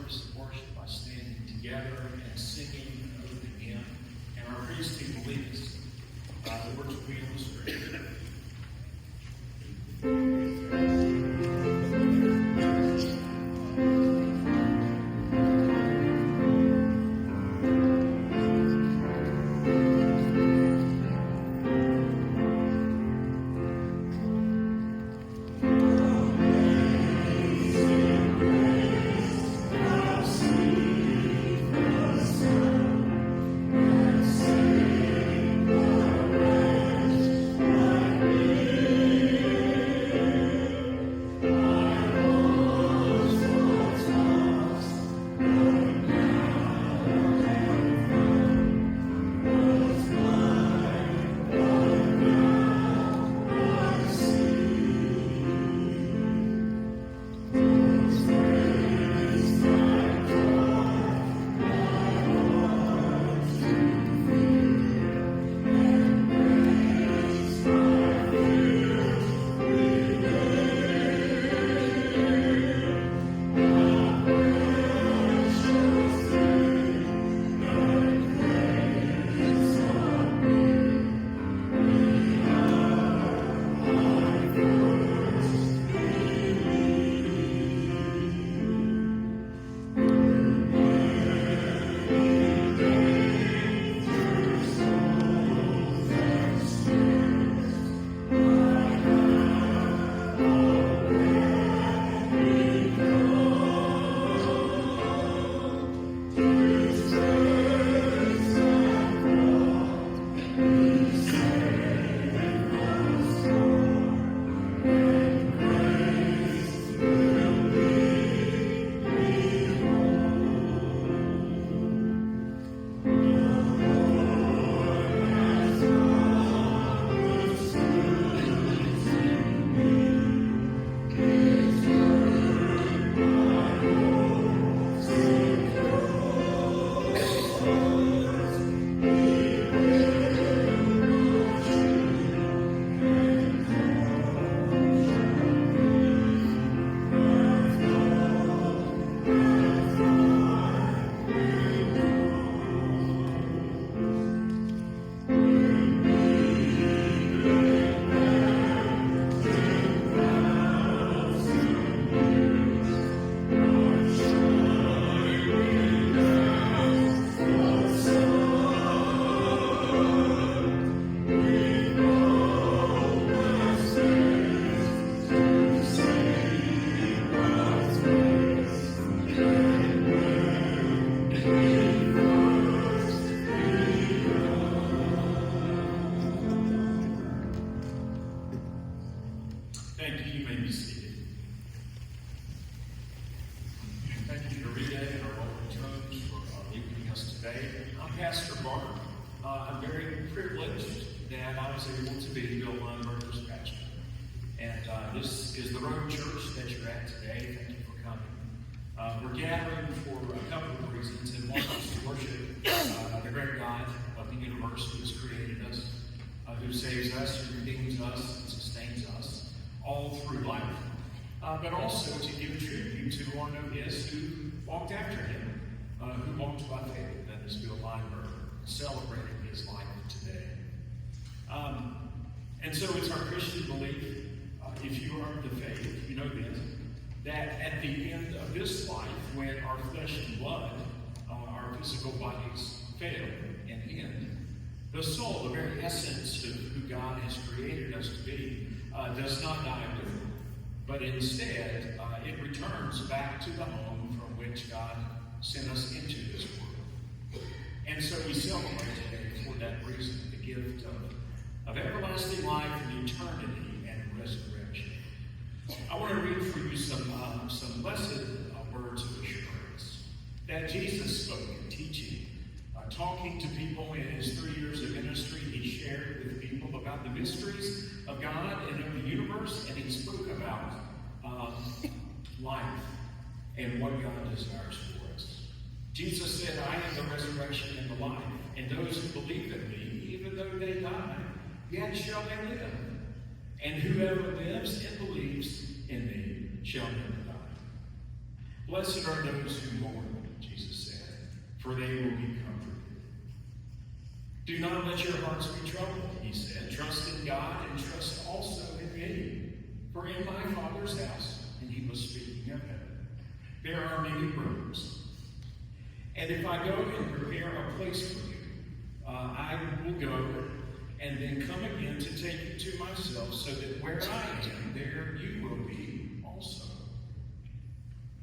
service of worship by standing together and singing an opening hymn. And our praise team will lead us. The words will be on the screen. Thank you. You may be seated. Thank you to Rita and our local church for leading us today. I'm Pastor Barton. I'm very privileged that I was able to be Bill Weinberger's pastor. And this is the Road Church that you're at today. Thank you for coming. We're gathering for a couple of reasons, and one is to worship the great God of the universe who has created us, who saves us, who redeems us, and sustains us all through life, but also to give tribute to one of his who walked after him, who walked by faith, that is Bill Weinberger, celebrating his life today. And so it's our Christian belief, if you are of the faith, you know this, that at the end of this life, when our flesh and blood, our physical bodies fail and end, the soul, the very essence of who God has created us to be, does not die with it, but instead it returns back to the home from which God sent us into this world. And so we celebrate today for that reason, the gift of everlasting life and eternity and resurrection. I want to read for you some blessed words of assurance that Jesus spoke in teaching, talking to people in his 3 years of ministry. He shared with people about the mysteries of God and of the universe, and he spoke about life and what God desires for us. Jesus said, I am the resurrection and the life, and those who believe in me, even though they die, yet shall they live. And whoever lives and believes in me shall never die. Blessed are those who mourn, Jesus said, for they will be comforted. Do not let your hearts be troubled, he said. Trust in God and trust also in me. For in my Father's house, and he was speaking of heaven, there are many rooms. And if I go and prepare a place for you, I will go and then come again to take you to myself, so that where I am, there you will be also.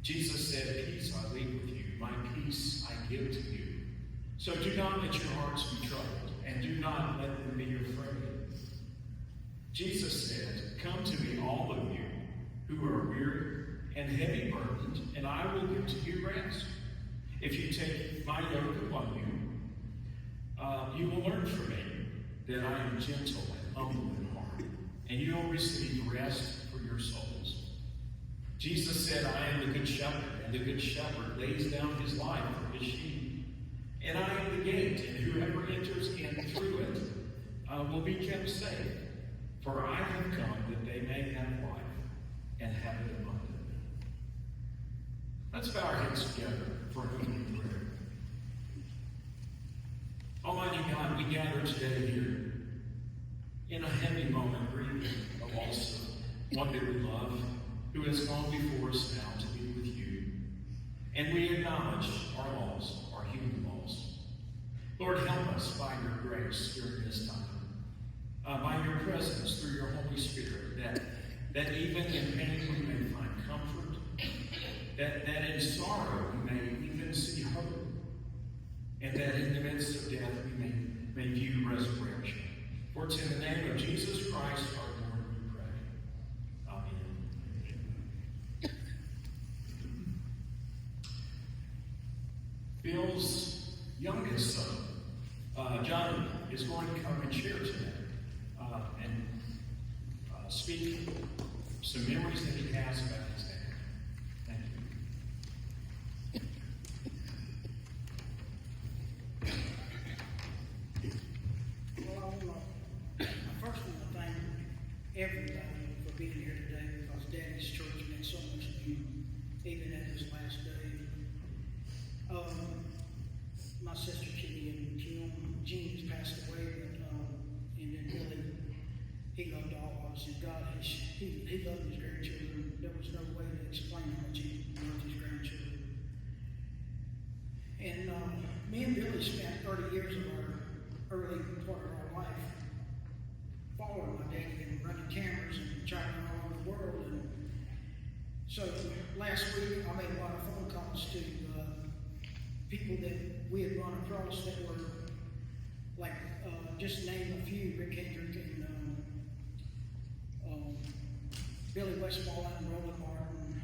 Jesus said, peace I leave with you, my peace I give to you. So do not let your hearts be troubled, and do not let them be afraid. Jesus said, come to me, all of you who are weary and heavy burdened, and I will give to you rest. If you take my yoke upon you, you will learn from me that I am gentle and humble in heart, and you will receive rest for your souls. Jesus said, I am the good shepherd, and the good shepherd lays down his life for his sheep. And I am the gate, and whoever enters in through it will be kept safe. For I have come that they may have life and have it abundantly. Let's bow our heads together for an opening prayer. Almighty God, we gather today here in a heavy moment, grieving the loss of one that we love, who has gone before us now to be with you. And we acknowledge our loss, our human loss. Lord, help us by your grace during this time, by your presence through your Holy Spirit, that even in pain we may find comfort, that in sorrow we may even see hope, and that in the midst of death we may view resurrection. For it's in the name of Jesus Christ our Lord we pray. Amen. Bill's youngest son, Johnny, is going to come and share today and speak some memories that he has about his dad. Thank you. Well, I first want to thank everybody for being here today, because Daddy's church meant so much to me, even at this last day. My sister Kitty and Kim, Jean has passed away, and then Billy, he loved all of us, and God, he loved his grandchildren. There was no way to explain how much he loved his grandchildren. And me and Billy spent 30 years of our early part of our life following my daddy and running cameras and traveling all over the world. And so last week I made a lot of phone calls to people that we had run across that were like, just name a few, Rick Hendrick and Billy Westfall and Roland Martin,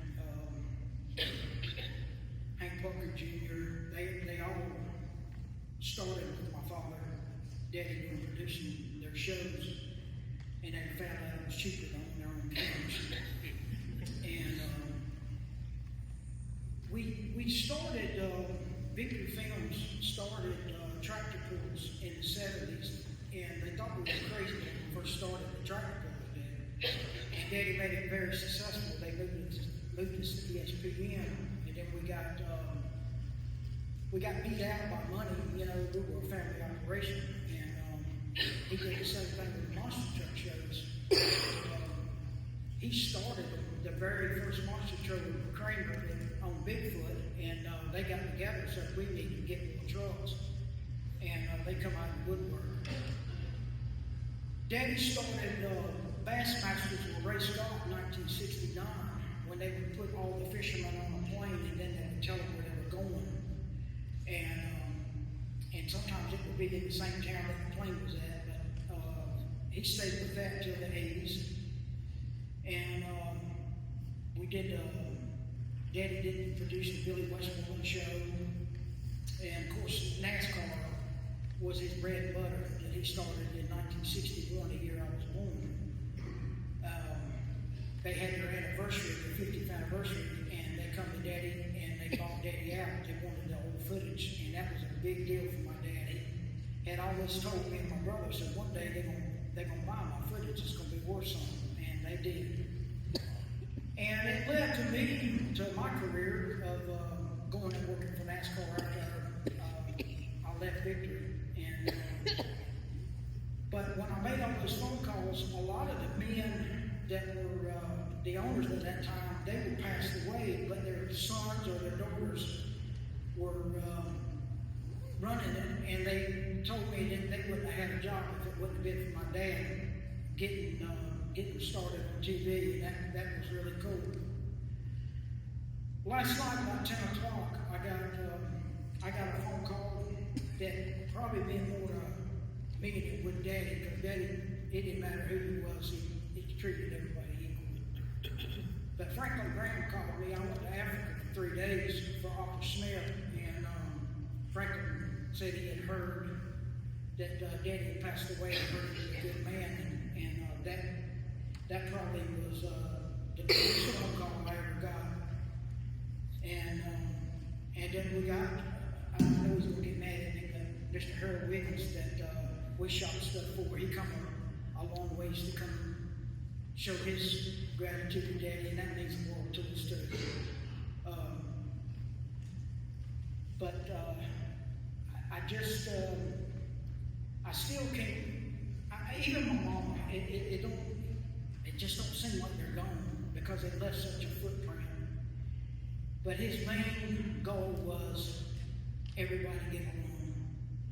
Hank Parker Jr. They all started with my father, Daddy, doing producing their shows, and they found out it was cheaper than their own cameras. And we started, Victory Films started tractor pulls in the 70s, and they thought we were crazy when we first started the tractor pull with Daddy. And Daddy made it very successful. They moved us to ESPN, and then we got beat out by money. You know, we were a family operation, and he did the same thing with the monster truck shows. He started the very first monster truck with Kramer on Bigfoot, and they got together and said, we need to get more trucks. And they come out of the woodwork. Daddy started Bassmasters with Ray Scott in 1969, when they would put all the fishermen on a plane, and then they would tell them where they were going. And sometimes it would be in the same town that the plane was at, but he stayed with that till the 80s. And we did, Daddy did produce the Billy Westmoreland show, and of course NASCAR was his bread and butter that he started in 1961, the year I was born. They had their anniversary, their 50th anniversary, and they come to Daddy and they bought Daddy out. They wanted the old footage, and that was a big deal for my daddy. Had always told me and my brother, said one day they're gonna buy my footage, it's gonna be worth something, and they did. And And it led to me, to my career of going and working for NASCAR after I left Victory. And but when I made all those phone calls, a lot of the men that were the owners at that time, they would pass away, but their sons or their daughters were running it, and they told me that they wouldn't have had a job if it wouldn't have been for my dad getting them started on TV, and that was really cool. Last night about 10 o'clock, I got a phone call that probably meant more to me than with Daddy, because Daddy, it didn't matter who he was, he treated everybody equally. But Franklin Graham called me. I went to Africa for 3 days for Arthur Smith, and Franklin said he had heard that Daddy had passed away and heard he was a good man, and that probably was the biggest phone call I ever got. And then we got, I know he's going to get mad at me, but Mr. Harold Wiggins that we shot stuff for, he come a long ways to come show his gratitude to Daddy, and that means the world to us too. I still can't, even my mama, it just don't seem like they're gone because they left such a footprint. But his main goal was everybody get along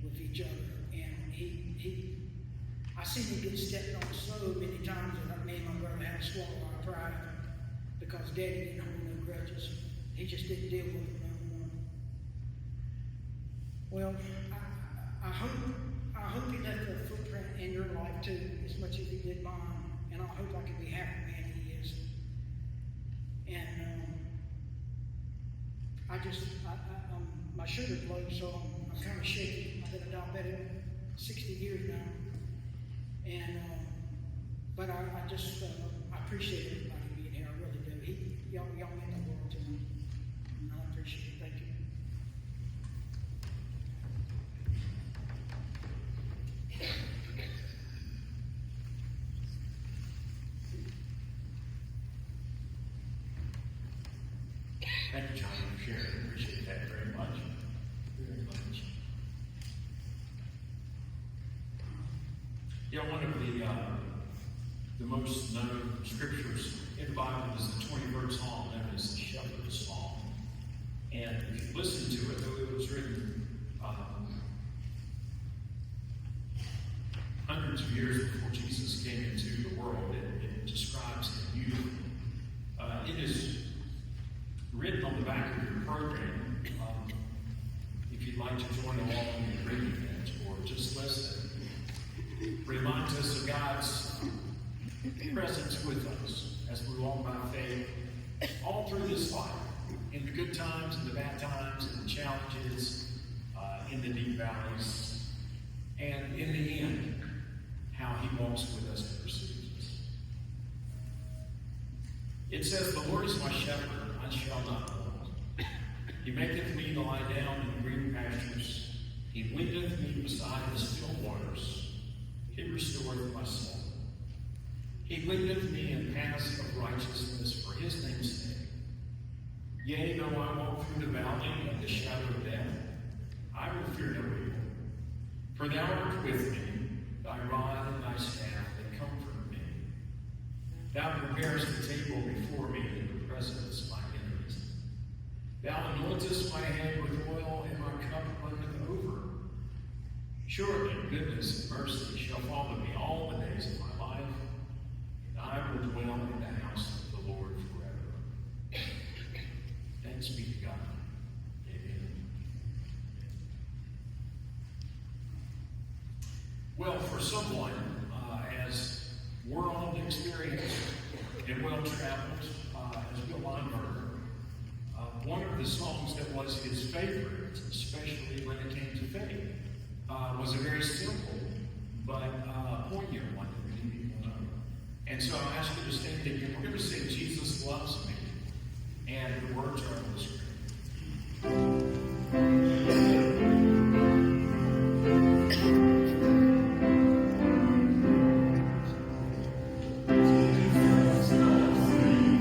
with each other. And I seen him get stepped on so many times that me and my brother had to swallow our pride because Daddy didn't hold no grudges. He just didn't deal with it no more. Well, I hope he left a footprint in your life too, as much as he did mine. And I hope I can be half the man he is. And my sugar's low, so I'm kind of shaky. I've been a diabetic 60 years now. And but I appreciate everybody being here. I really do. Y'all mean the world to me. And I appreciate it. Thank you. Thank you, Johnny, for sharing. Appreciate that very much. Very much. Yeah, one of the most known scriptures in the Bible is the 23rd Psalm, known as the Shepherd's Psalm. And if you listen to it, though it was written hundreds of years before Jesus came into the world, it describes him beautifully. It is written on the back of your program. If you'd like to join along in reading it or just listen, reminds us of God's presence with us as we walk by faith all through this life, in the good times, in the bad times, in the challenges, in the deep valleys, and in the end, how he walks with us and pursues us. It says, "The Lord is my shepherd, I shall not want. He maketh me to lie down in green pastures. He leadeth me beside the still waters. He restoreth my soul. He leadeth me in paths of righteousness for his name's sake. Yea, though I walk through the valley of the shadow of death, I will fear no evil. For thou art with me, thy rod and thy staff, they comfort me. Thou preparest a table before me in the presence of my enemies. Thou anointest my head with oil, and my cup runneth over. Surely goodness and mercy shall follow me all the days of my life, and I will dwell in the house of the Lord forever." Thanks be to God. Amen. Well, for someone as world experienced and well-traveled as Bill Lineberger, one of the songs that was his favorite, especially when it came to faith, was a very simple but poignant one that many people know. And so I'll ask you to stand again. We're going to sing "Jesus Loves Me," and the words are on the screen. Jesus loves me,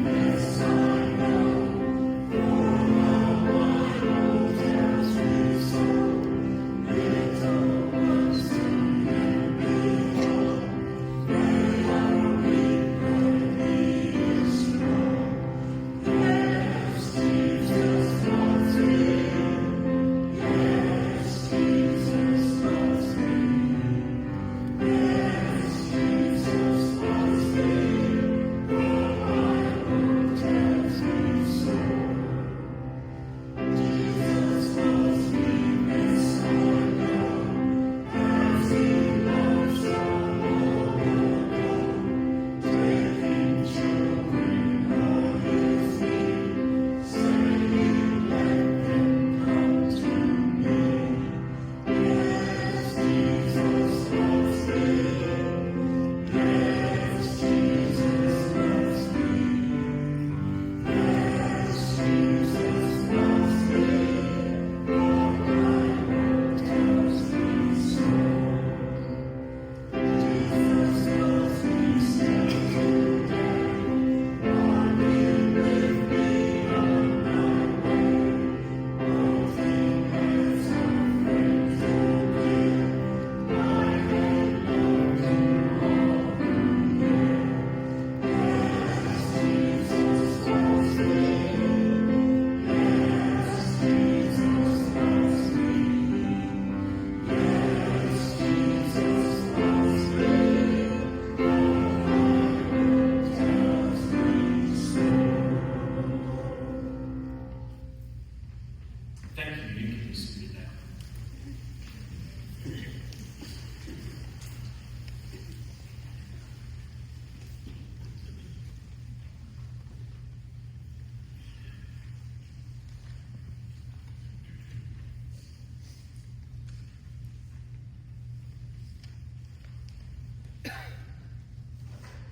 Thank you. You can be seated now.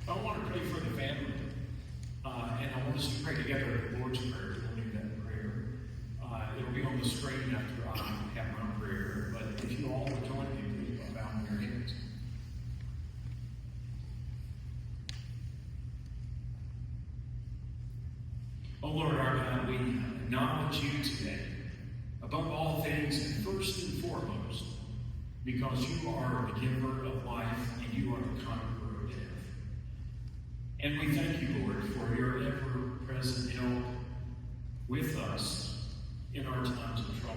I want to pray for the family, and I want us to pray together the Lord's Prayer. We'll do that prayer. It'll be on the screen after I have my prayer, but if you all will join me, please bow your heads. Oh Lord our God, we acknowledge you today, above all things and first and foremost, because you are the giver of life and you are the conqueror of death. And we thank you, Lord, for your ever-present help with us in our times of trouble.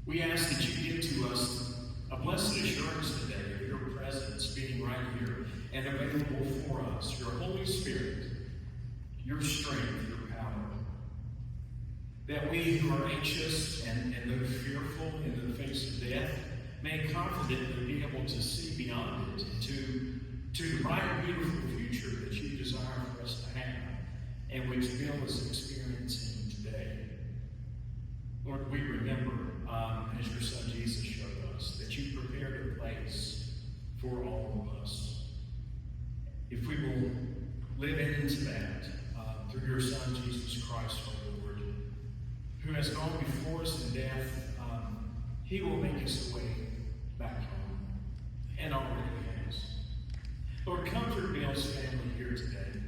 We ask that you give to us a blessed assurance today of your presence being right here and available for us, your Holy Spirit, your strength, your power. That we who are anxious and those fearful in the face of death may confidently be able to see beyond it to the bright, beautiful future that you desire for us to have and which Bill is experiencing today. Lord, we remember, as your son Jesus showed us, that you prepared a place for all of us. If we will live into that through your son Jesus Christ, our Lord, who has gone before us in death, he will make us a way back home, and already has. Lord, comfort Bill's family here today,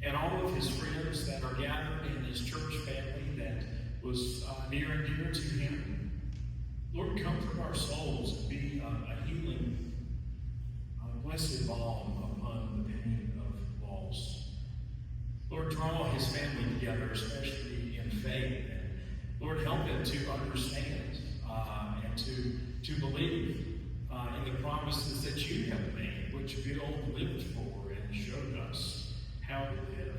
and all of his friends that are gathered in his church family that was near and dear to him. Lord, comfort our souls and be a healing, blessed balm upon the pain of loss. Lord, draw his family together, especially in faith, and Lord, help them to understand and to believe in the promises that you have made, which Bill lived for and showed us how to live.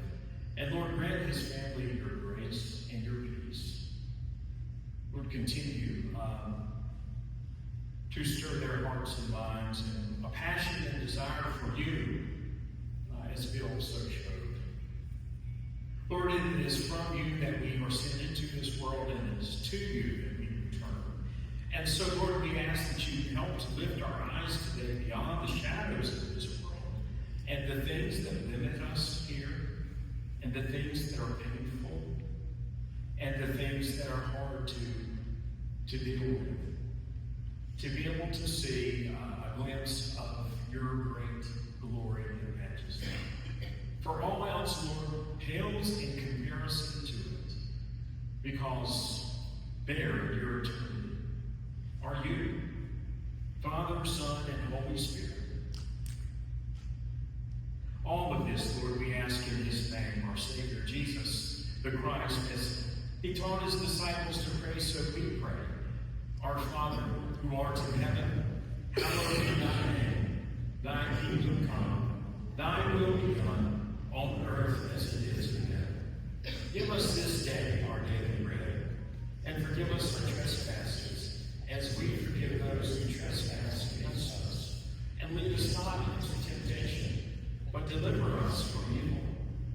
And Lord, grant his family your grace and your peace. Lord, continue to stir their hearts and minds in a passion and desire for you, as Bill so showed. Lord, it is from you that we are sent into this world, and it is to you that we return. And so, Lord, we ask that you help to lift our eyes today beyond the shadows of this world and the things that limit us here, and the things that are painful, and the things that are hard to deal with. To be able to see a glimpse of your great glory and majesty. For all else, Lord, pales in comparison to it, because there in your eternity are you, Father, Son, and Holy Spirit. All of this, Lord, we ask in his name, our Savior, Jesus, the Christ, as he taught his disciples to pray, so we pray. Our Father, who art in heaven, hallowed be thy name. Thy kingdom come, thy will be done, on earth as it is in heaven. Give us this day our daily bread, and forgive us our trespasses, as we forgive those who trespass against us. And lead us not into temptation, but deliver us from evil.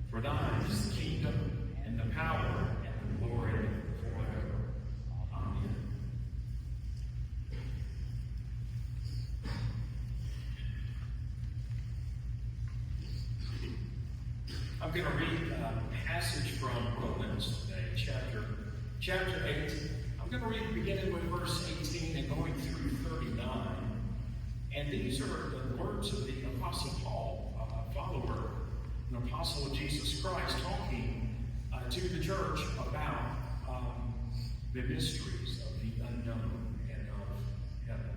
For thine is the kingdom, and the power, and the glory forever. Amen. I'm going to read a passage from Romans today, chapter 8. I'm going to read beginning with verse 18 and going through 39. And these are the words of the Apostle Paul, an apostle of Jesus Christ, talking to the church about the mysteries of the unknown and of heaven.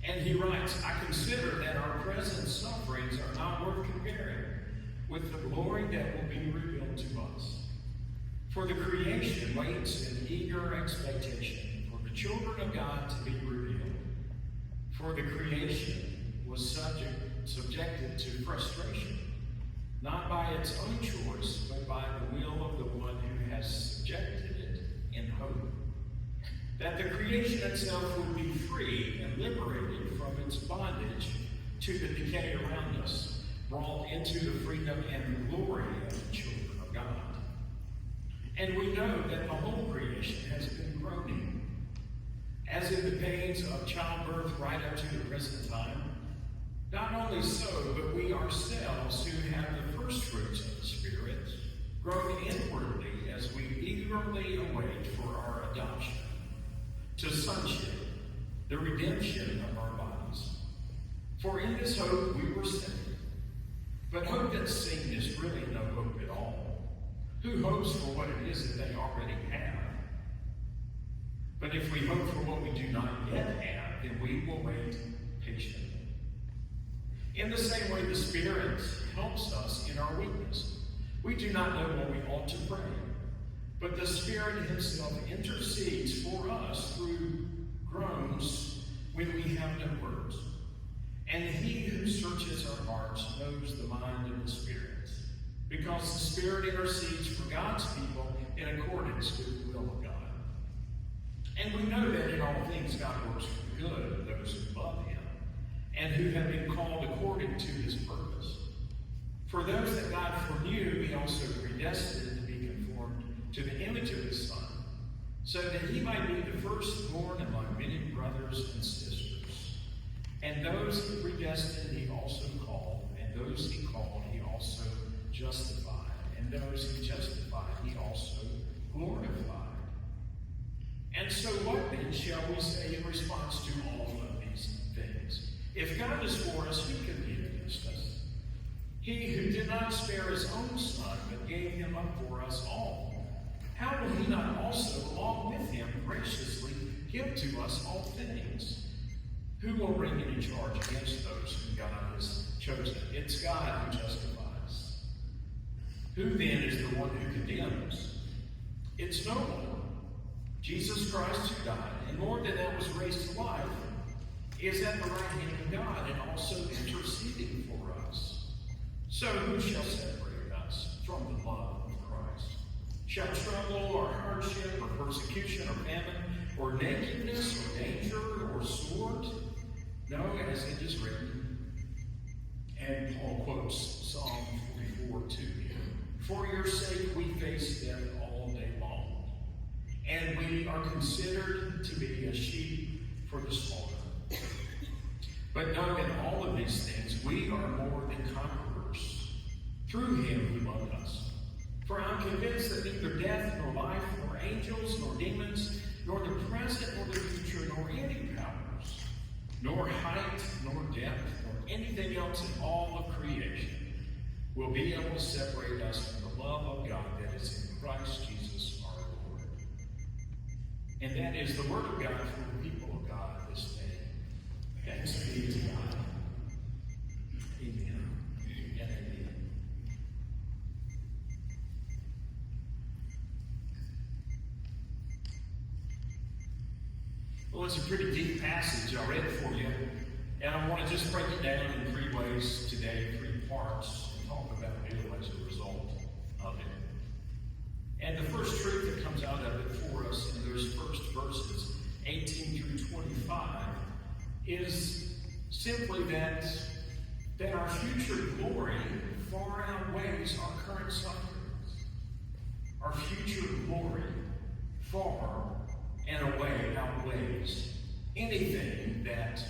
And he writes, I consider that our present sufferings are not worth comparing with the glory that will be revealed to us. For the creation waits in eager expectation for the children of God to be revealed. For the creation was subjected to frustration, not by its own choice, but by the will of the one creation itself would be free and liberated from its bondage to the decay around us, brought into the freedom and the glory of the children of God. And we know that the whole creation has been groaning, as in the pains of childbirth right up to the present time. Not only so, but we ourselves who have the first fruits of the Spirit groan inwardly as we eagerly await for our adoption to sonship, the redemption of our bodies. For in this hope we were saved. But hope that's seen is really no hope at all. Who hopes for what it is that they already have? But if we hope for what we do not yet have, then we will wait patiently. In the same way, the Spirit helps us in our weakness. We do not know what we ought to pray, but the Spirit himself intercedes for us through groans when we have no words. And he who searches our hearts knows the mind of the Spirit, because the Spirit intercedes for God's people in accordance with the will of God. And we know that in all things God works for the good of those who love him, and who have been called according to his purpose. For those that God foreknew, he also predestined to be conformed to the image of his Son, so that he might be the firstborn among many brothers and sisters. And those he predestined, he also called, and those he called, he also justified, and those he justified, he also glorified. And so what then shall we say in response to all of these things? If God is for us, who can be against us? He who did not spare his own Son, but gave him up for us all, how will he not also, along with him, graciously give to us all things? Who will bring any charge against those whom God has chosen? It's God who justifies. Who then is the one who condemns? It's no one. Jesus Christ who died, and more than that was raised to life, is at the right hand of God and also interceding for us. So who shall separate us from the love of Christ? Shall trouble or hardship or persecution or famine or nakedness or danger or sword? No, as it is written. And Paul quotes Psalm 44:2. For your sake we face death all day long, and we are considered to be a sheep for the slaughter. But know in all of these things we are more than conquerors through him who loved us. For I'm convinced that neither death, nor life, nor angels, nor demons, nor the present, nor the future, nor any powers, nor height, nor depth, nor anything else in all of creation will be able to separate us from the love of God that is in Christ Jesus our Lord. And that is the word of God for the people of God this day. Thanks be to God. Amen and amen. Well, it's a pretty deep passage I read for you, and I want to just break it down in three ways today, three parts, and talk about it as a result of it. And the first truth that comes out of it for us in those first verses, 18 through 25, is simply that our future glory far outweighs our current sufferings. Our future glory far and away outweighs anything that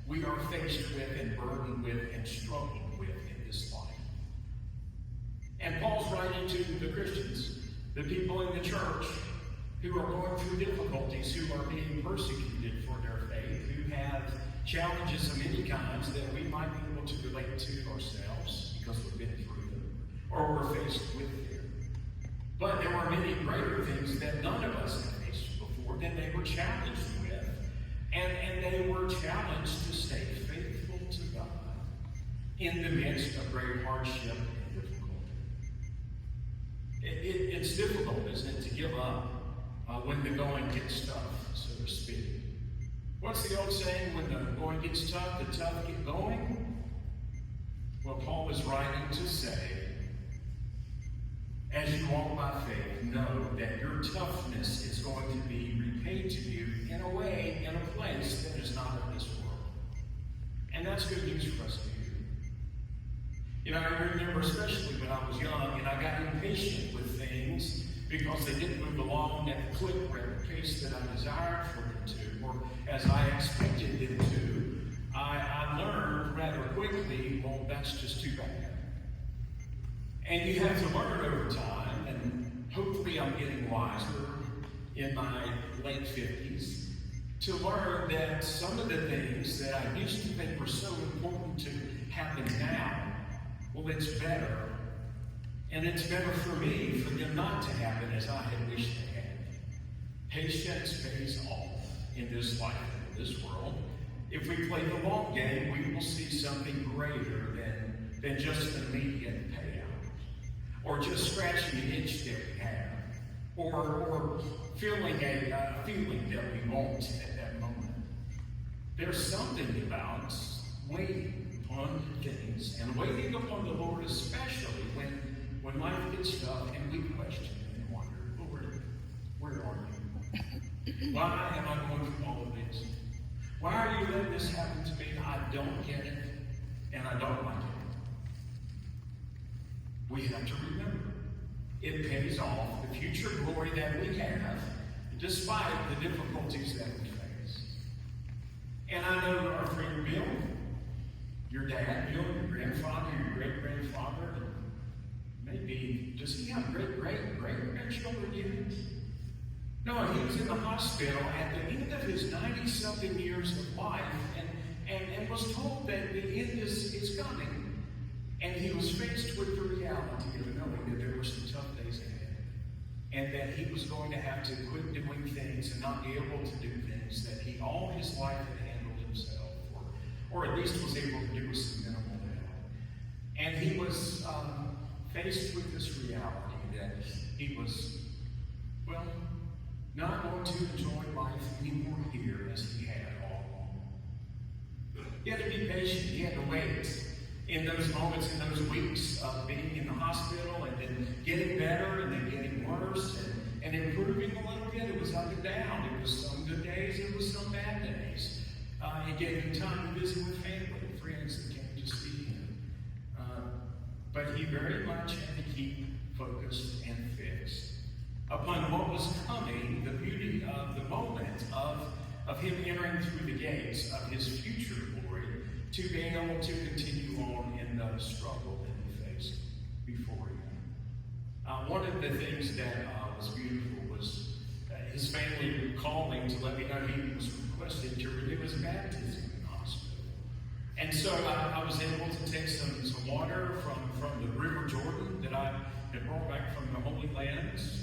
we are faced with and burdened with and struggling with in this life. And Paul's writing to the Christians, the people in the church who are going through difficulties, who are being persecuted for their faith, who have challenges of many kinds that we might be able to relate to ourselves because we've been through them, or we're faced with them. But there are many greater things that none of us have faced before that they were challenged with, and they were challenged to stay faithful to God in the midst of great hardship and difficulty. It's difficult, isn't it, to give up when the going gets tough, so to speak. What's the old saying? When the going gets tough, the tough get going? Well, Paul is writing to say, as you walk by faith, know that your toughness is going to be repaid repaid to you in a way, in a place that is not of this world. And that's good news for us to hear. You know, I remember especially when I was young and I got impatient with things because they didn't move along at the clip or at the pace that I desired for them to, or as I expected them to. I learned rather quickly, well, that's just too bad. And you have to learn over time, and hopefully I'm getting wiser in my late 50s, to learn that some of the things that I used to think were so important to happen now, well, it's better. And it's better for me for them not to happen as I had wished they had. Patience pays off in this life and in this world. If we play the long game, we will see something greater than just an immediate payout, or just scratching an itch that we have, or feeling a feeling that we want at that moment. There's something about waiting upon things and waiting upon the Lord, especially when life gets tough and we question and wonder, Lord, where are you? Why am I going through all of this? Why are you letting this happen to me? I don't get it, and I don't like it. We have to remember, it pays off the future glory that we have, despite the difficulties that we face. And I know our friend Bill, your dad, Bill, your grandfather, your great-grandfather, maybe, does he have great-grandchildren yet? No, he was in the hospital at the end of his 90-something years of life and was told that the end is coming. And he was faced with the reality of knowing that there were some tough days ahead. And that he was going to have to quit doing things and not be able to do things that he all his life had handled himself, or at least was able to do with some minimal help. And he was faced with this reality that he was, well, not going to enjoy life anymore here as he had all along. He had to be patient. He had to wait in those moments, in those weeks of being in the hospital and then getting better and then getting worse and improving a little bit. It was up and down. It was some good days. It was some bad days. It gave him time to visit with family and friends that came to see him. But he very much had to keep focused and fixed upon what was coming, the beauty of the moment of him entering through the gates of his future glory, to being able to continue on in the struggle that he faced before him. One of the things that was beautiful was his family calling to let me know he was requested to renew his baptism in the hospital. And so I was able to take some water from the River Jordan that I had brought back from the Holy Lands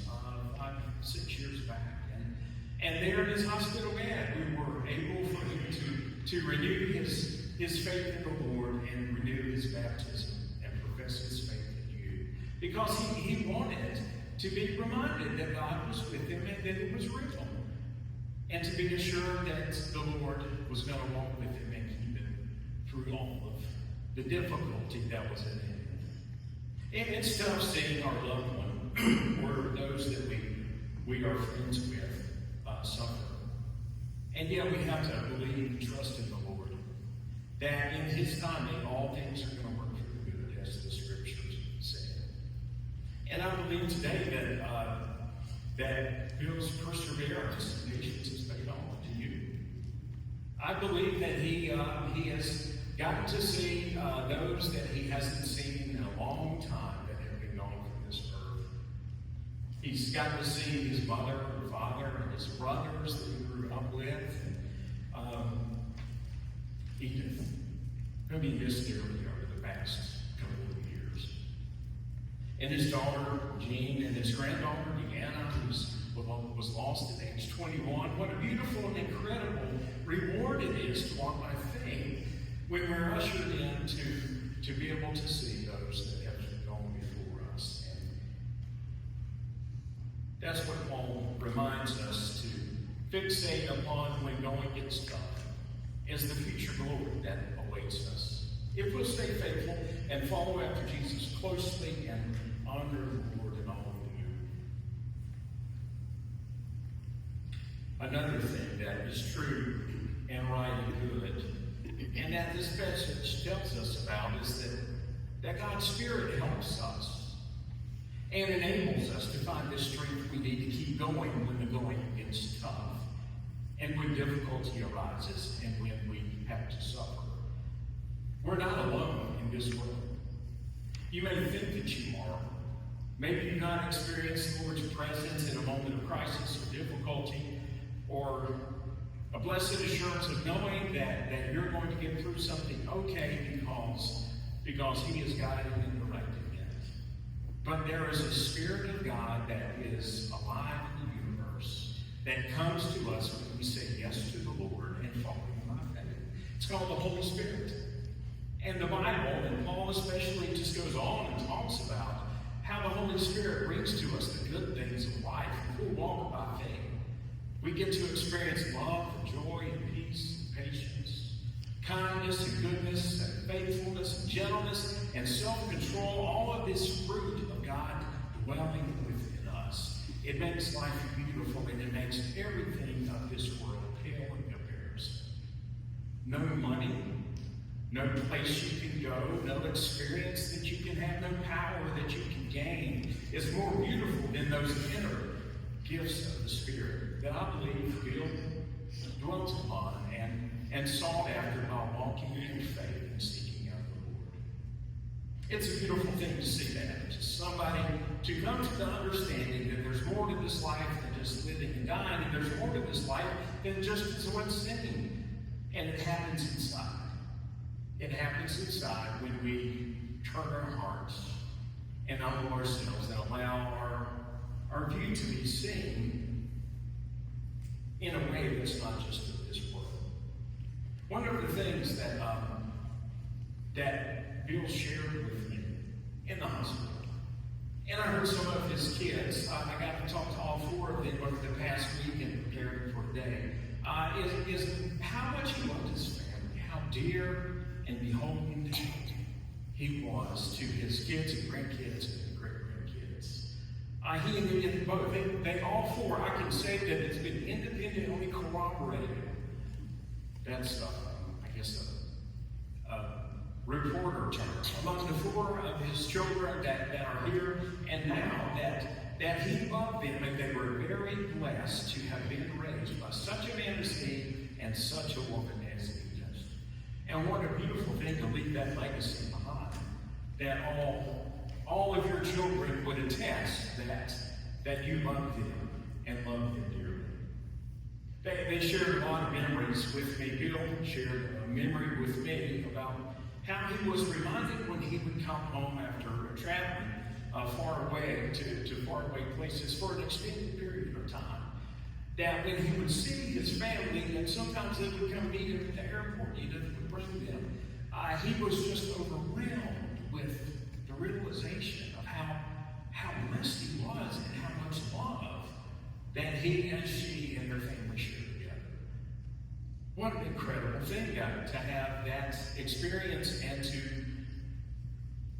6 years back. And there in his hospital bed, we were able for him to renew his faith in the Lord and renew his baptism and profess his faith in you. Because he wanted to be reminded that God was with him and that it was real. And to be assured that the Lord was going to walk with him and keep him through all of the difficulty that was in him. And it's tough seeing our loved one or those that we are friends with suffer. And yet we have to believe and trust in the Lord that in his timing all things are going to work for the good, as the scriptures say. And I believe today that Bill's perseverance and patience has paid off to you. I believe that he has gotten to see those that he hasn't seen in a long time that have been gone from this earth. He's gotten to see his mother and father and his brothers that he grew up with. Edith, whom he missed dearly over the past couple of years. And his daughter, Jean, and his granddaughter, Deanna, who was lost at age 21. What a beautiful and incredible reward it is to walk by faith when we're ushered in to be able to see those that have gone before us. And that's what Paul reminds us to fixate upon when going gets tough, is the future glory that awaits us. If we'll stay faithful and follow after Jesus closely and honor the Lord in all we another thing that is true and right and good, and that this passage tells us about, is that God's Spirit helps us and enables us to find the strength we need to keep going when the going gets tough, and when difficulty arises, and when we have to suffer. We're not alone in this world. You may think that you are. Maybe you've not experienced the Lord's presence in a moment of crisis or difficulty, or a blessed assurance of knowing that you're going to get through something okay because He is guiding and directing it. But there is a Spirit of God that is alive in the universe, that comes to us when we say yes to the Lord and follow Him by faith. It's called the Holy Spirit. And the Bible, and Paul especially, just goes on and talks about how the Holy Spirit brings to us the good things of life. If we walk by faith, we get to experience love and joy and peace and patience, kindness and goodness and faithfulness and gentleness and self-control, all of this fruit of God dwelling within us. It makes life beautiful, and it makes everything of this world pale in comparison. No money, no place you can go, no experience that you can have, no power that you can gain is more beautiful than those inner gifts of the Spirit that I believe Bill dwelt upon and sought after while walking in faith and seeking out the Lord. It's a beautiful thing to see that, to somebody to come to the understanding that there's more to this life than just living and dying, and there's more to this life than just what's sinning. And it happens inside. It happens inside when we turn our hearts and humble ourselves and allow our view to be seen in a way that's not just of this world. One of the things that Bill shared with me in the hospital, and I heard some of his kids, I got to talk to all four of them over the past week and preparing for today, is how much he loved his family, how dear and beholden he was to his kids and grandkids and great-grandkids. He and me both, they all four, I can say that it's been independently corroborated. That's, I guess, a reporter term. Among the four of his children that are here, and now that he loved them, and they were very blessed to have been raised by such a man as he and such a woman as he. And what a beautiful thing to leave that legacy behind, that all of your children would attest that you loved them and loved them dearly. They shared a lot of memories with me. Bill shared a memory with me about how he was reminded when he would come home after traveling far away to faraway places for an extended period of time, that when he would see his family, and sometimes they would come meet him at the airport, he would bring them, he was just overwhelmed with the realization of how blessed he was and how much love that he and she and their family shared together. What an incredible thing, God, to have that experience and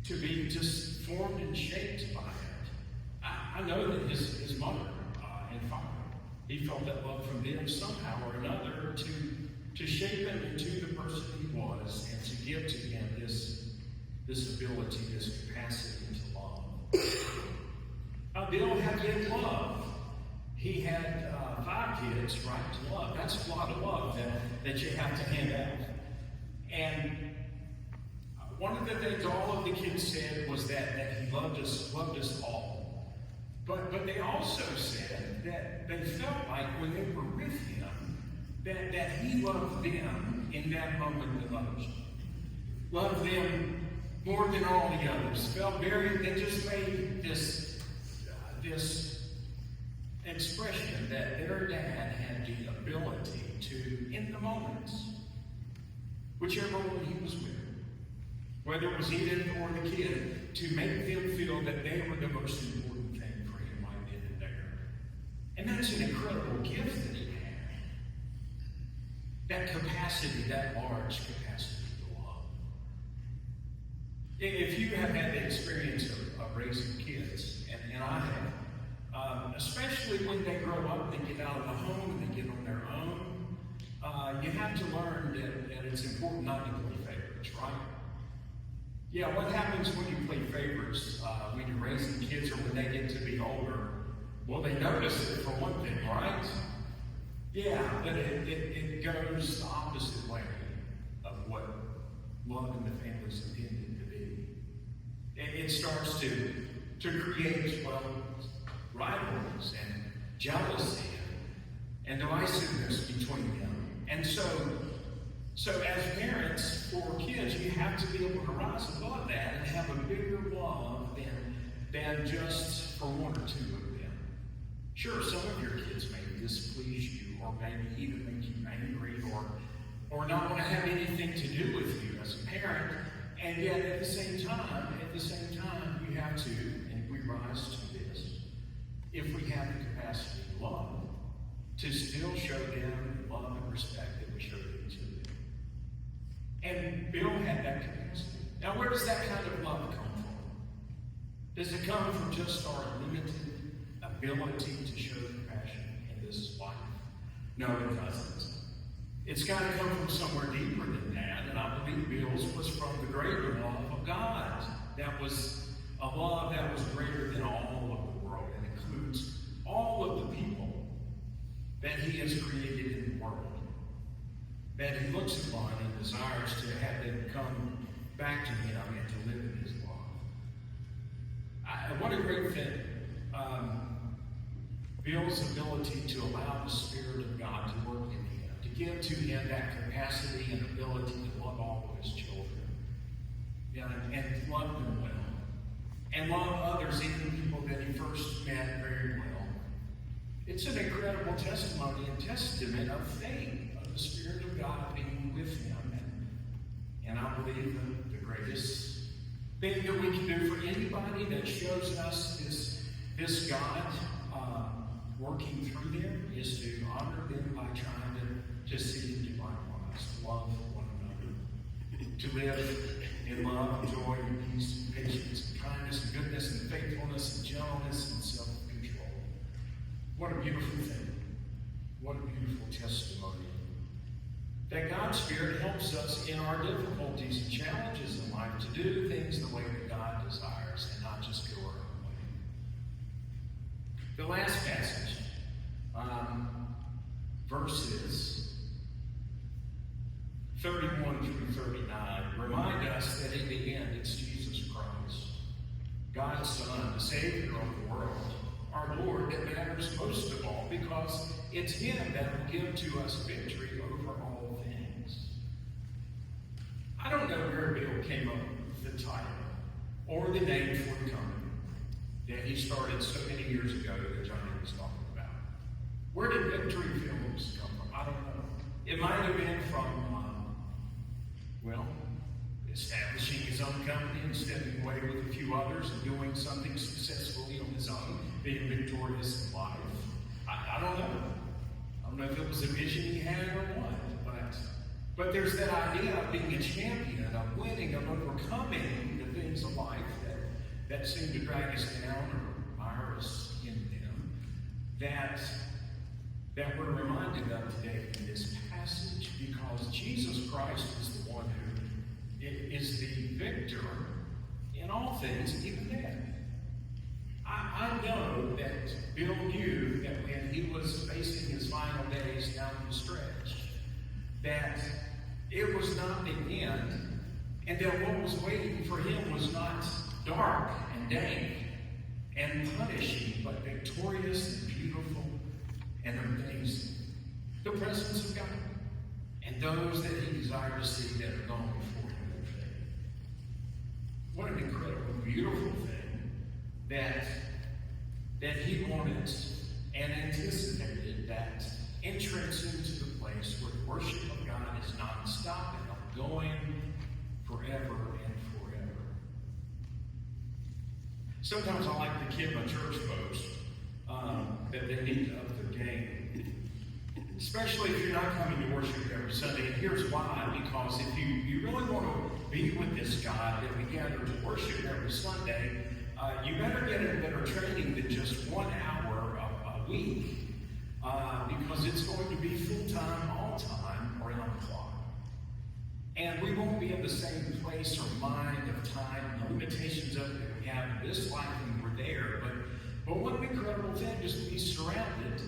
to be just formed and shaped by it. I know that his mother and father, he felt that love from them somehow or another to shape him into the person he was, and to give to him this ability, this capacity to love. Bill had big love. He had 5 kids, right, to love. That's a lot of love that you have to hand out. And one of the things all of the kids said was that he loved us all. But they also said that they felt like when they were with him, that he loved them in that moment the most. Loved them more than all the others. They just made this expression that their dad had the ability to, in the moments, whichever one he was with, whether it was Edith or the kid, to make them feel that they were the most important thing for him right then and there. And that's an incredible gift that he had. That capacity, that large capacity to love. If you have had the experience of raising kids, and I have, especially when they grow up, they get out of the home and they get on their own. You have to learn that it's important not to play favorites, right? Yeah, what happens when you play favorites when you're raising kids or when they get to be older? Well, they notice it for one thing, right? Yeah, but it goes the opposite way of what love in the family is intended to be. It starts to create, well, rivalries and jealousy and divisiveness between them. And so as parents for kids, you have to be able to rise above that and have a bigger love than just for one or two of them. Sure, some of your kids may displease you or maybe even make you angry or not want to have anything to do with you as a parent. And yet at the same time, you have to, and we rise to this, if we have the capacity to love, to still show them the love and respect that we show them to them. And Bill had that capacity. Now, where does that kind of love come from? Does it come from just our limited ability to show compassion in this life? No, it doesn't. It's got to come from somewhere deeper than that, and I believe Bill's was from the greater love of God. That was a love that was greater than all of the world and includes all of the people that He has created in the world, that He looks upon and desires to have them come back to Him and to live in His love. What a great thing. Bill's ability to allow the Spirit of God to work in him, to give to him that capacity and ability to love all of his children, and love them well, and love others, even people that he first met, very well. It's an incredible testimony and testament of faith, of the Spirit of God being with him. And I believe the greatest thing that we can do for anybody that shows us this God working through them is to honor them by trying to see them do likewise, to love one another, to live in love, joy, and peace, and patience, and kindness, and goodness, and faithfulness, and gentleness, and self-control. What a beautiful thing. What a beautiful testimony. That God's Spirit helps us in our difficulties and challenges in life to do things the way that God desires and not just go our own way. The last passage, verses 31 through 39, remind us that in the end it's Jesus Christ, God's Son, the Savior of the world, our Lord, that matters most of all, because it's Him that will give to us victory over all things. I don't know where Bill came up with the title or the name for the company that he started so many years ago that Johnny was talking about. Where did Victory Films come from? I don't know. It might have been from, establishing his own company and stepping away with a few others and doing something successfully on his own, being victorious in life. I don't know. I don't know if it was a vision he had or what, but there's that idea of being a champion, of winning, of overcoming the things of life that seem to drag us down or mire us in them, that we're reminded of today in this passage, because Jesus Christ is the one who is the victor in all things, even death. I know that Bill knew that when he was facing his final days down the stretch, that it was not the end, and that what was waiting for him was not dark and dank and punishing, but victorious and beautiful and amazing. The presence of God and those that he desired to see that are gone before him in faith. What an incredible, beautiful thing that he wanted and anticipated, that entrance into the place where the worship of God is non-stop and ongoing forever and forever. Sometimes I like to kid my church folks that they need to up their game. Especially if you're not coming to worship every Sunday. And here's why. Because if you really want to be with this God that we gather to worship every Sunday, you better get a better training than just 1 hour week, because it's going to be full-time, all-time, around the clock. And we won't be in the same place or mind of time and the limitations of it that we have in this life when we're there. But what an incredible thing just to be surrounded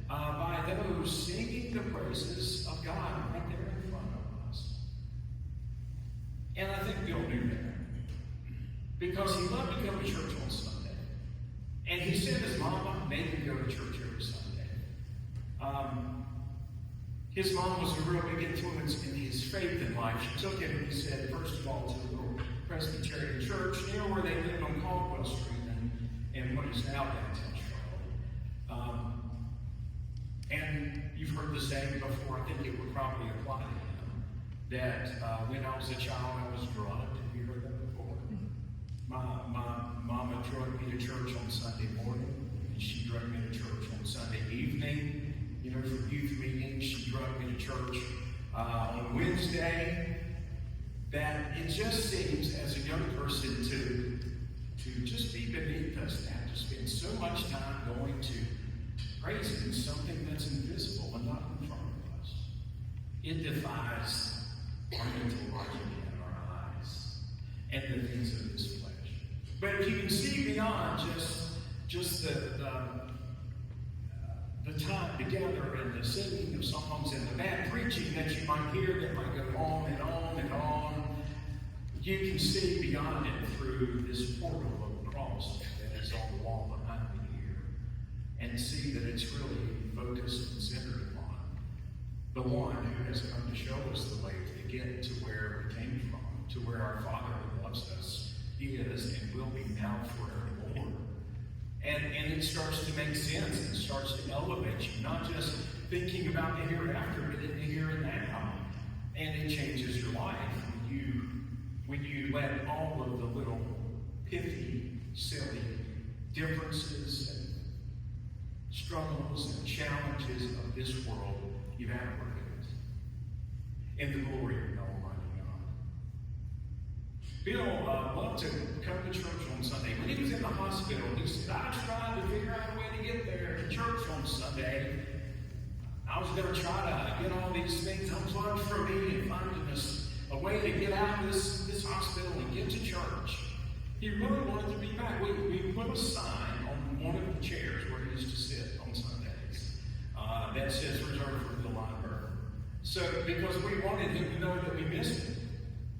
by those singing the praises of God right there in front of us. And I think Bill knew that, because he loved to go to church on Sunday. And he said his mama made him go to church every Sunday. His mom was a real big influence in his faith in life. She took him, he said, first of all, to the little Presbyterian church near where they lived on Caldwell Street and what is now downtown Charlotte. And you've heard the saying before, I think it would probably apply to him, that when I was a child, I was drugged. Have you heard that before? My mama drugged me to church on Sunday morning, and she drugged me to church on Sunday evening. You know, for youth meetings, she drugged me to church on Wednesday. That it just seems, as a young person, to just be beneath us, to have to spend so much time going to praising something that's invisible and not in front of us. It defies our mental logic and our eyes and the things of this flesh. But if you can see beyond just the time together and the singing of songs and the bad preaching that you might hear that might go on and on and on, you can see beyond it through this portal of the cross that is on the wall behind me here, and see that it's really focused and centered upon the one who has come to show us the way to get to where we came from, to where our Father who loves us is and will be now forevermore. And it starts to make sense and starts to elevate you, not just thinking about the hereafter, but in the here and now. And it changes your life when you let all of the little pithy, silly differences and struggles and challenges of this world evaporate in the glory of Almighty God. Bill loved to come to church on Sunday. When he was in the hospital, he said, I tried to figure out a way to get there to church on Sunday. I was going to try to get all these things unplugged from me and find a way to get out of this hospital and get to church. He really wanted to be back. We put a sign on one of the chairs where he used to sit on Sundays that says reserved for Bill Lineberg. So, because we wanted him to know that we missed him.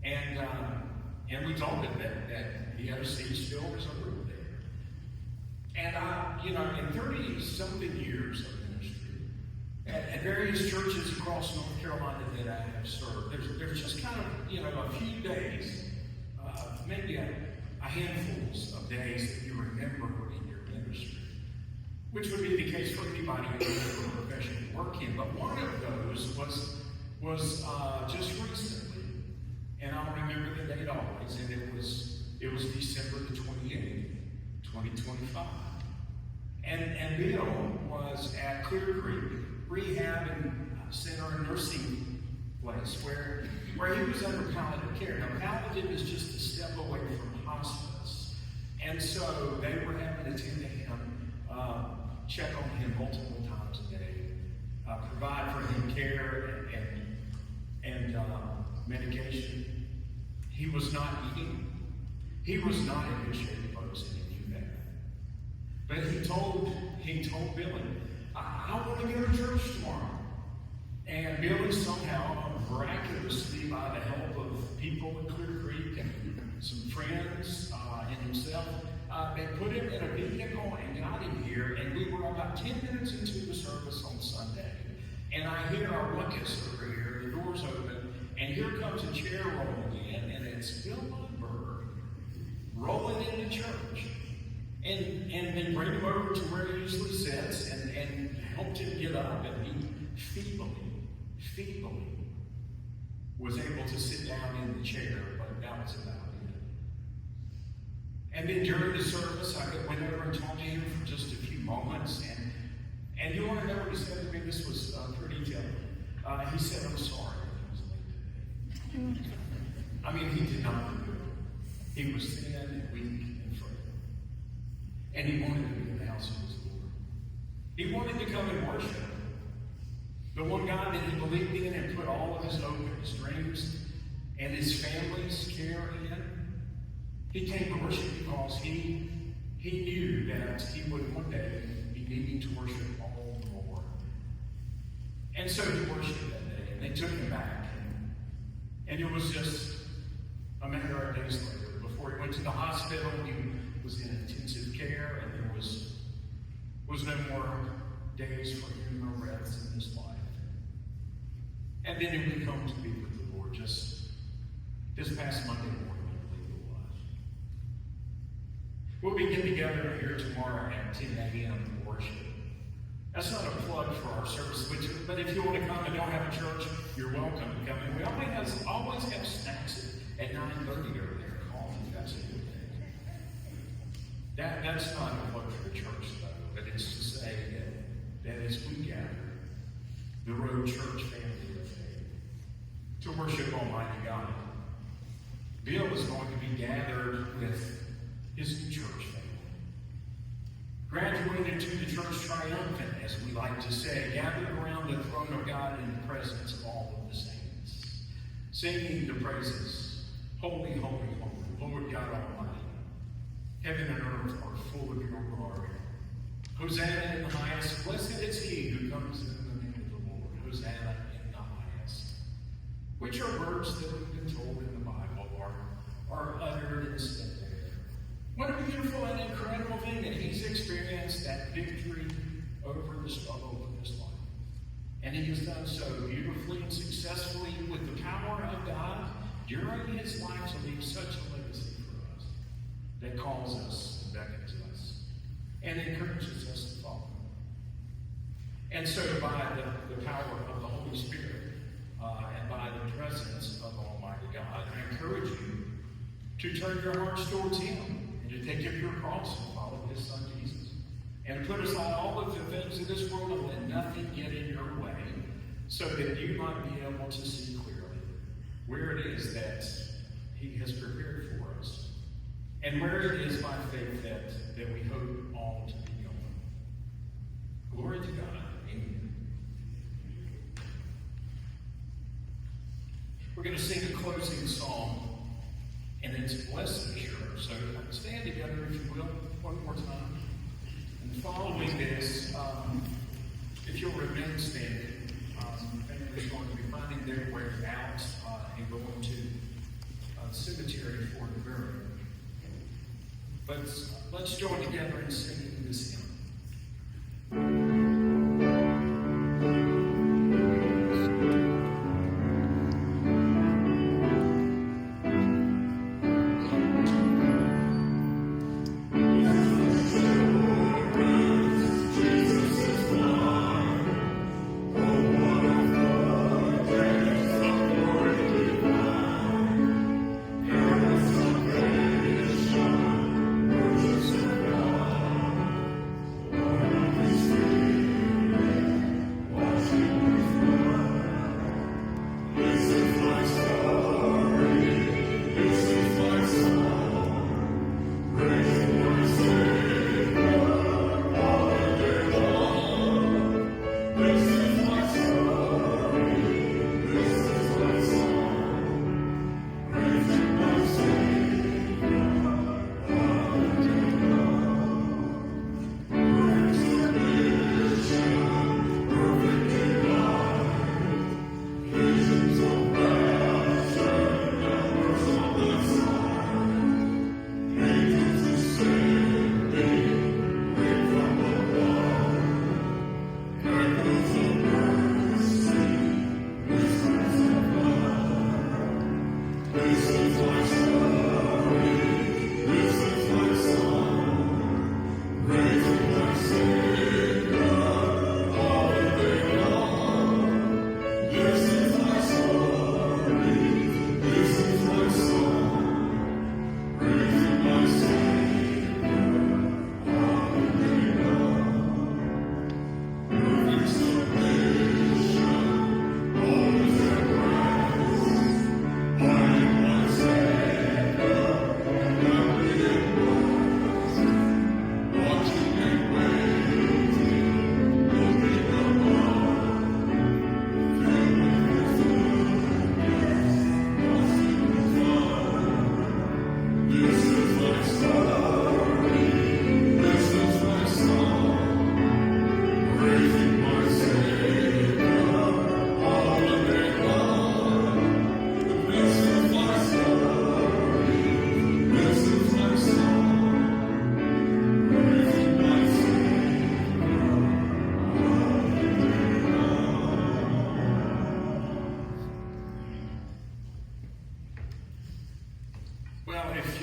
And we told him that he had a seat still reserved there. And in 30-something years of ministry, at various churches across North Carolina that I have served, there's just kind of, a few days, maybe a handfuls of days that you remember in your ministry, which would be the case for anybody who has a profession to work in. But one of those was just recently. And I'll remember the date always, and it was December the 28th, 2025. And Bill was at Clear Creek Rehab and Center and Nursing Place where he was under palliative care. Now, palliative is just a step away from hospice. And so they were having to tend to him, check on him multiple times a day, provide for him care and medication. He was not eating. He was not in good shape, folks, and he knew that. But he told Billy, I want to go to church tomorrow. And Billy somehow, miraculously, by the help of people at Clear Creek and some friends and himself, they put him in a vehicle and got him here. And we were about 10 minutes into the service on Sunday. And I hear our ruckus over here, the doors open, and here comes a chair rolling in, and it's Bill Lineberg rolling into church. And they bring him over to where he usually sits and helped him get up, and he feebly was able to sit down in the chair, but that was about it. And then during the service, I went over and talked to him for just a few moments, and you want to know what he said to me? This was pretty telling. He said, I'm sorry I was late today. I mean, he did not do it. He was thin and weak and frail. And he wanted to be in the house of his Lord. He wanted to come and worship. The one God that he believed in and put all of his hope and his dreams and his family's care in. He came to worship because he knew that he would one day be needing to worship all the more. And so he worshiped that day, and they took him back. And it was just a matter of days later. Before he went to the hospital, he was in intensive care, and there was no more days for him, no rest in his life. And then he would come to be with the Lord just this past Monday morning, I believe it was. We'll be getting together here tomorrow at 10 a.m. to worship. That's not a plug for our service, but if you want to come and don't have a church, you're welcome to come. And we always have snacks at 9:30 over there. Call me, that's a good thing. That's not a plug for the church, though, but it's to say that as we gather, the Road Church family of faith, to worship Almighty God, Bill is going to be gathered with his new church family. Graduated to the church triumphant, as we like to say, gathered around the throne of God in the presence of all of the saints, singing the praises, holy, holy, holy, Lord God Almighty. Heaven and earth are full of your glory. Hosanna in the highest. Blessed is he who comes in the name of the Lord. Hosanna in the highest. Which are words that we've been told in the Bible are uttered and said there. What a beautiful and incredible thing that he's experienced that victory over the struggle of his life. And he has done so beautifully and successfully with the power of God during his life to leave such a legacy for us that calls us and beckons us and encourages us to follow. And so by the power of the Holy Spirit and by the presence of Almighty God, I encourage you to turn your hearts towards him, and to take up your cross and follow his Son Jesus, and to put aside all of the things of this world and let nothing get in your way, so that you might be able to see clearly where it is that he has prepared for us, and where it is by faith that we hope all to be going. Glory to God. Amen. We're going to sing a closing song, and it's Blessed Assurance. So stand together, if you will, one more time. And following this, if you'll remain standing, family is going to be finding their way out and going to the cemetery for the burial. But let's join together in singing this hymn.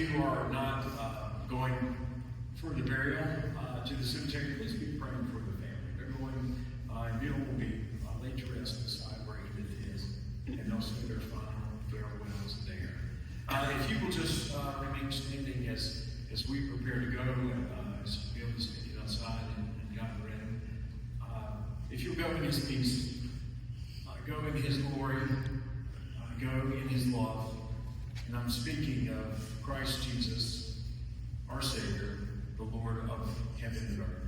you are not going for the burial to the cemetery, please be praying for the family. They're going, and Bill will be laid to rest beside where Edith is, and they'll say their final farewells there. If you will just remain standing as we prepare to go, and as Bill is taken outside and gotten ready. If you'll go in his peace, go in his glory, go in his love. And I'm speaking of Christ Jesus, our Savior, the Lord of heaven and earth.